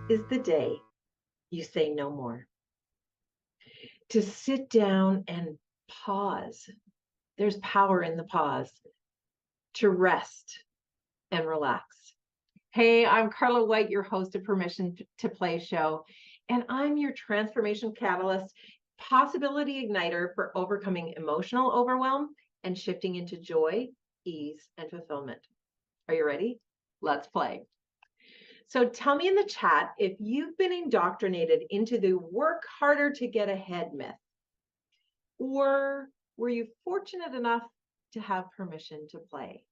is the day you say no more. To sit down and pause. There's power in the pause. To rest and relax. Hey, I'm Carla White, your host of Permission to Play show, and I'm your transformation catalyst, possibility igniter for overcoming emotional overwhelm and shifting into joy, ease, and fulfillment. Are you ready? Let's play. So tell me in the chat if you've been indoctrinated into the work harder to get ahead myth, or were you fortunate enough to have permission to play?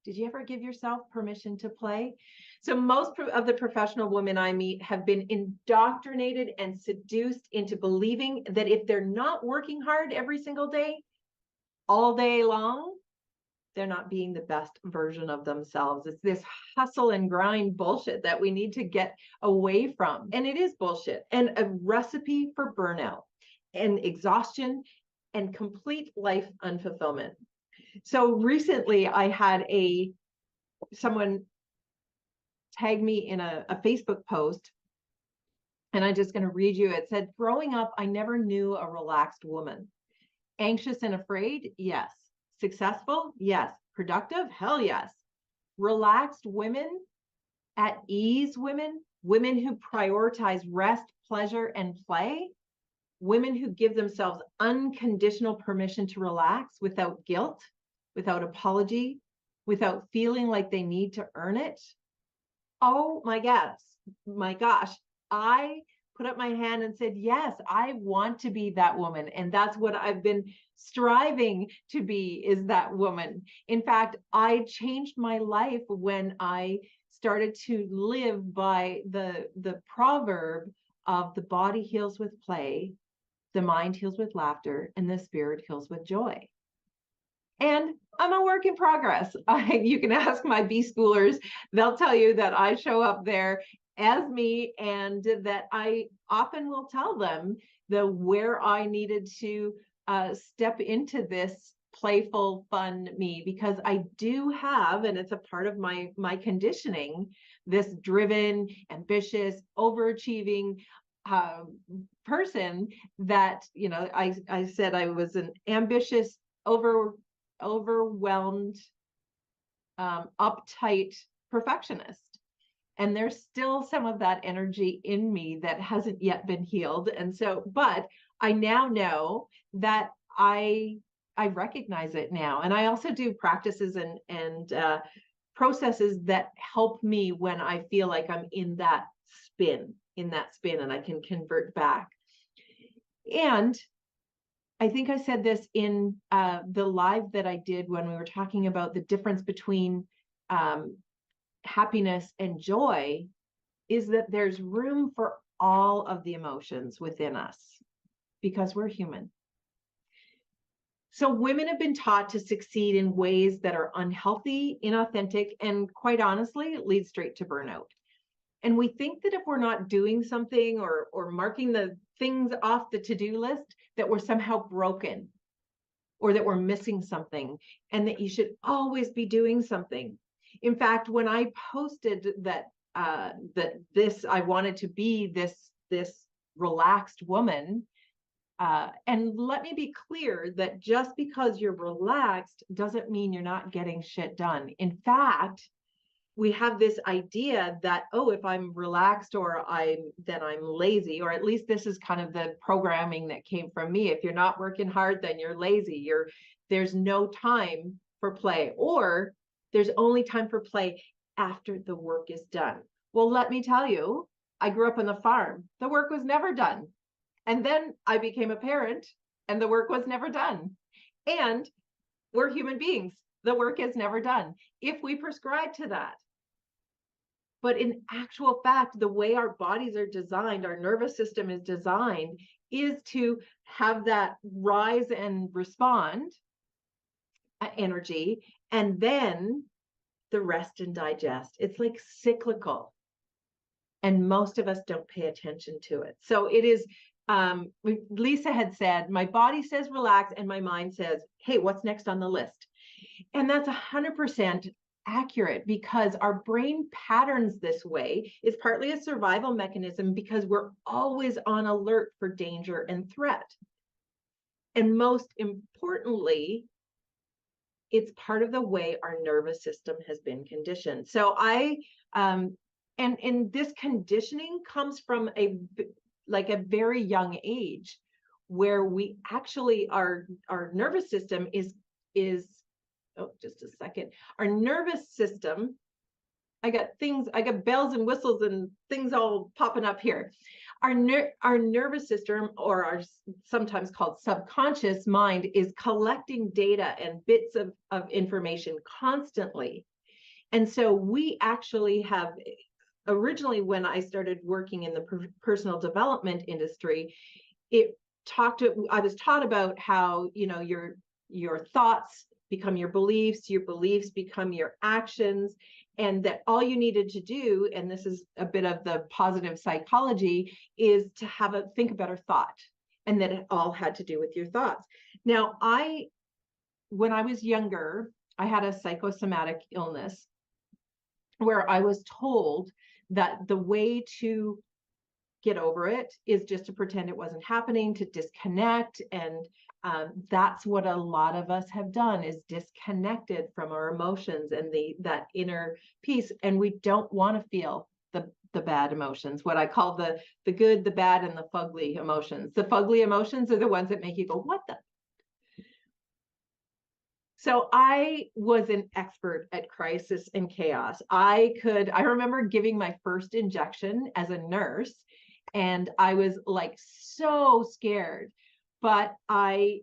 Did you ever give yourself permission to play? So most of the professional women I meet have been indoctrinated and seduced into believing that if they're not working hard every single day, all day long, they're not being the best version of themselves. It's this hustle and grind bullshit that we need to get away from. And it is bullshit and a recipe for burnout and exhaustion and complete life unfulfillment. So recently I had someone tag me in a Facebook post, and I'm just going to read you. It said, growing up, I never knew a relaxed woman. Anxious and afraid? Yes. Successful? Yes. Productive? Hell yes. Relaxed women, at ease women, women who prioritize rest, pleasure, and play, women who give themselves unconditional permission to relax without guilt, without apology, without feeling like they need to earn it. Oh my gosh, I put up my hand and said, yes, I want to be that woman. And that's what I've been striving to be, is that woman. In fact, I changed my life when I started to live by the proverb of the body heals with play, the mind heals with laughter, and the spirit heals with joy. And I'm a work in progress. You can ask my B-schoolers. They'll tell you that I show up there as me, and that I often will tell them where I needed to step into this playful, fun me, because I do have, and it's a part of my conditioning, this driven, ambitious, overachieving person that, I said I was an ambitious, overwhelmed, uptight perfectionist. And there's still some of that energy in me that hasn't yet been healed. And so, but I now know that I recognize it now. And I also do practices and processes that help me when I feel like I'm in that spin, and I can convert back. And I think I said this in the live that I did when we were talking about the difference between happiness and joy, is that there's room for all of the emotions within us because we're human. So women have been taught to succeed in ways that are unhealthy, inauthentic, and quite honestly, lead straight to burnout. And we think that if we're not doing something or marking the things off the to-do list, that we're somehow broken, or that we're missing something, and that you should always be doing something. In fact, when I posted that I wanted to be this relaxed woman, and let me be clear that just because you're relaxed doesn't mean you're not getting shit done. In fact, we have this idea that, oh, if I'm relaxed then I'm lazy, or at least this is kind of the programming that came from me. If you're not working hard, then you're lazy. There's no time for play, or there's only time for play after the work is done. Well, let me tell you, I grew up on the farm. The work was never done. And then I became a parent, and the work was never done. And we're human beings. The work is never done if we prescribe to that. But in actual fact, the way our bodies are designed, our nervous system is designed, is to have that rise and respond energy, and then the rest and digest. It's like cyclical. And most of us don't pay attention to it. So it is, Lisa had said, my body says relax, and my mind says, hey, what's next on the list? And that's 100% accurate because our brain patterns this way. It's partly a survival mechanism because we're always on alert for danger and threat. And most importantly, it's part of the way our nervous system has been conditioned. So and this conditioning comes from a very young age, where we actually our nervous system is oh, just a second. Our nervous system, I got bells and whistles and things all popping up here. Our nervous system, or our sometimes called subconscious mind, is collecting data and bits of information constantly. And so we actually have, originally when I started working in the personal development industry, I was taught about how, your thoughts become your beliefs become your actions, and that all you needed to do, and this is a bit of the positive psychology, is to think a better thought, and that it all had to do with your thoughts. Now, when I was younger, I had a psychosomatic illness where I was told that the way to get over it is just to pretend it wasn't happening, to disconnect. And that's what a lot of us have done, is disconnected from our emotions and that inner peace. And we don't want to feel the bad emotions, what I call the good, the bad, and the fugly emotions. The fugly emotions are the ones that make you go, what the? So I was an expert at crisis and chaos. I remember giving my first injection as a nurse, and I was like so scared, but I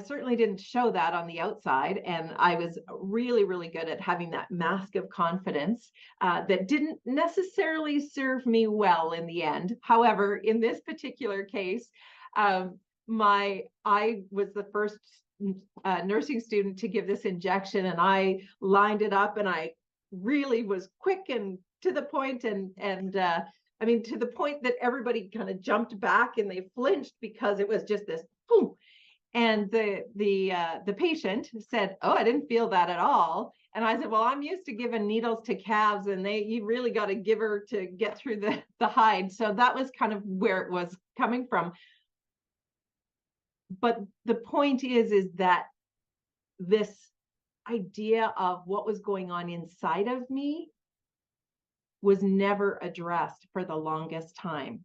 certainly didn't show that on the outside. And I was really, really good at having that mask of confidence that didn't necessarily serve me well in the end. However, in this particular case, I was the first nursing student to give this injection, and I lined it up, and I really was quick and to the point, and I mean, to the point that everybody kind of jumped back and they flinched, because it was just this boom. And the patient said, "Oh, I didn't feel that at all." And I said, "Well, I'm used to giving needles to calves, and you really got to give her to get through the hide." So that was kind of where it was coming from. But the point is that this idea of what was going on inside of me was never addressed for the longest time.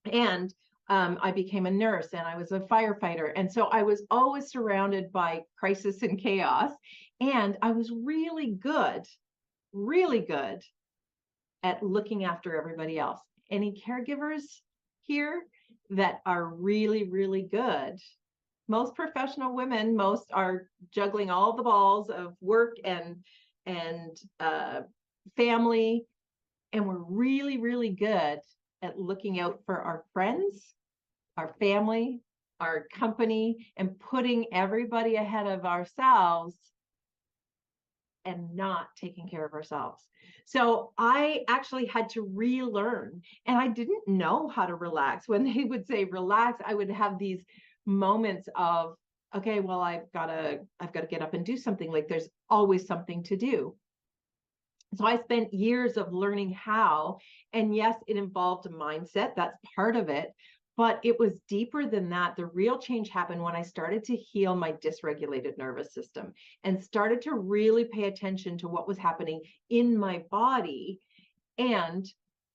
And I became a nurse, and I was a firefighter. And so I was always surrounded by crisis and chaos. And I was really good at looking after everybody else. Any caregivers here that are really, really good? Most professional women, most are juggling all the balls of work and family, and we're really, really good at looking out for our friends, our family, our company, and putting everybody ahead of ourselves and not taking care of ourselves. So I actually had to relearn, and I didn't know how to relax. When they would say relax, I would have these moments of, okay, well, I've got to get up and do something. Like, there's always something to do. So I spent years of learning how, and yes, it involved a mindset. That's part of it, but it was deeper than that. The real change happened when I started to heal my dysregulated nervous system and started to really pay attention to what was happening in my body. And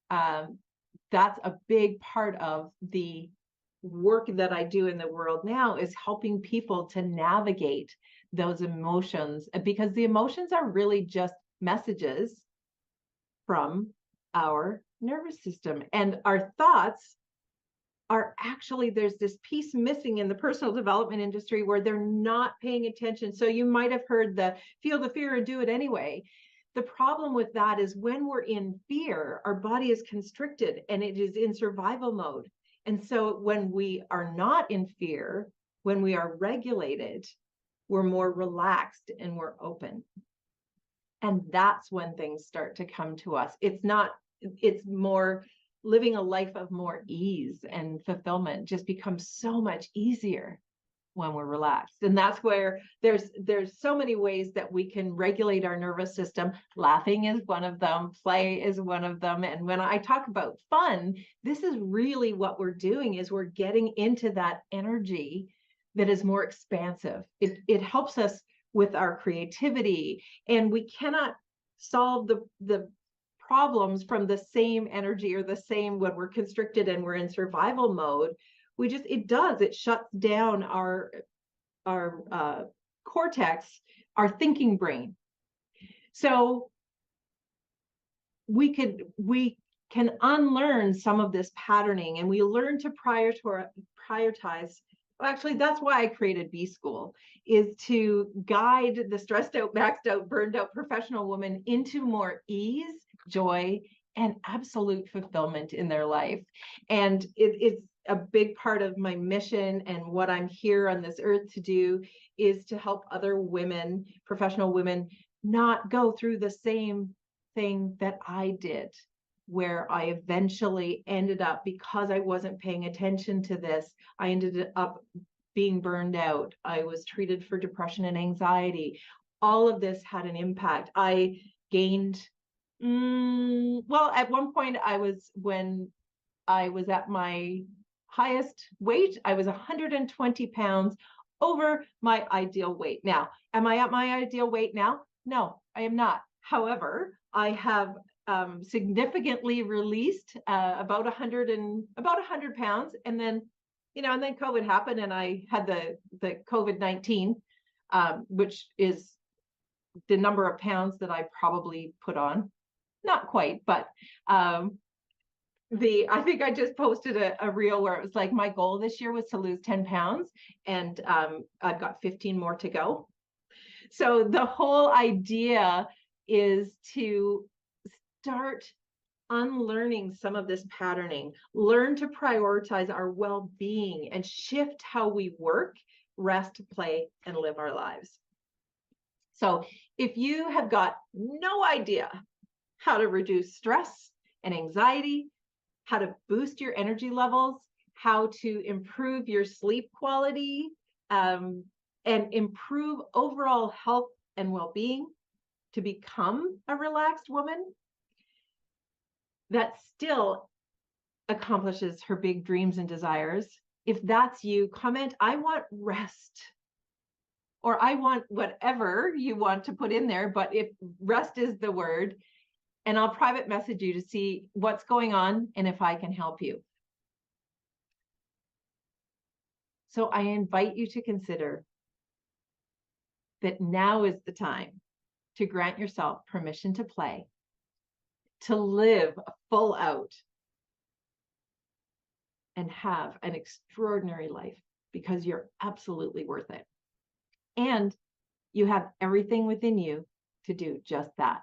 that's a big part of the work that I do in the world now, is helping people to navigate those emotions, because the emotions are really just messages from our nervous system. And our thoughts are actually, there's this piece missing in the personal development industry where they're not paying attention. So you might have heard the feel the fear and do it anyway. The problem with that is when we're in fear, our body is constricted and it is in survival mode. And so when we are not in fear, when we are regulated, we're more relaxed and we're open. And that's when things start to come to us. It's more living a life of more ease, and fulfillment just becomes so much easier when we're relaxed. And that's where there's so many ways that we can regulate our nervous system. Laughing is one of them, play is one of them. And when I talk about fun, this is really what we're doing, is we're getting into that energy that is more expansive. It helps us with our creativity, and we cannot solve the problems from the same energy or the same when we're constricted and we're in survival mode. It shuts down our cortex, our thinking brain. So we can unlearn some of this patterning, and we learn to prioritize. Actually, that's why I created B School, is to guide the stressed out, maxed out, burned out professional woman into more ease, joy, and absolute fulfillment in their life. And it's a big part of my mission, and what I'm here on this earth to do is to help other women, professional women, not go through the same thing that I did, where I eventually ended up, because I wasn't paying attention to this, I ended up being burned out. I was treated for depression and anxiety. All of this had an impact. I gained, well, at one point when I was at my highest weight, I was 120 pounds over my ideal weight. Now, am I at my ideal weight now? No, I am not. However, I have significantly released about 100 pounds, and then COVID happened, and I had the COVID-19, which is the number of pounds that I probably put on. Not quite, but I think I just posted a reel where it was like, my goal this year was to lose 10 pounds, and I've got 15 more to go. So the whole idea is to start unlearning some of this patterning, learn to prioritize our well-being, and shift how we work, rest, play, and live our lives. So if you have got no idea how to reduce stress and anxiety, how to boost your energy levels, how to improve your sleep quality, and improve overall health and well-being to become a relaxed woman that still accomplishes her big dreams and desires. If that's you, comment, I want rest, or I want whatever you want to put in there. But if rest is the word, and I'll private message you to see what's going on and if I can help you. So I invite you to consider that now is the time to grant yourself permission to play, to live full out, and have an extraordinary life, because you're absolutely worth it. And you have everything within you to do just that.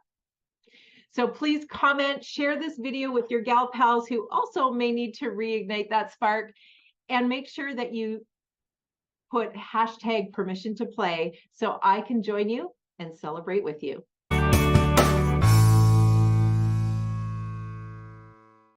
So please comment, share this video with your gal pals who also may need to reignite that spark, and make sure that you put hashtag permission to play so I can join you and celebrate with you.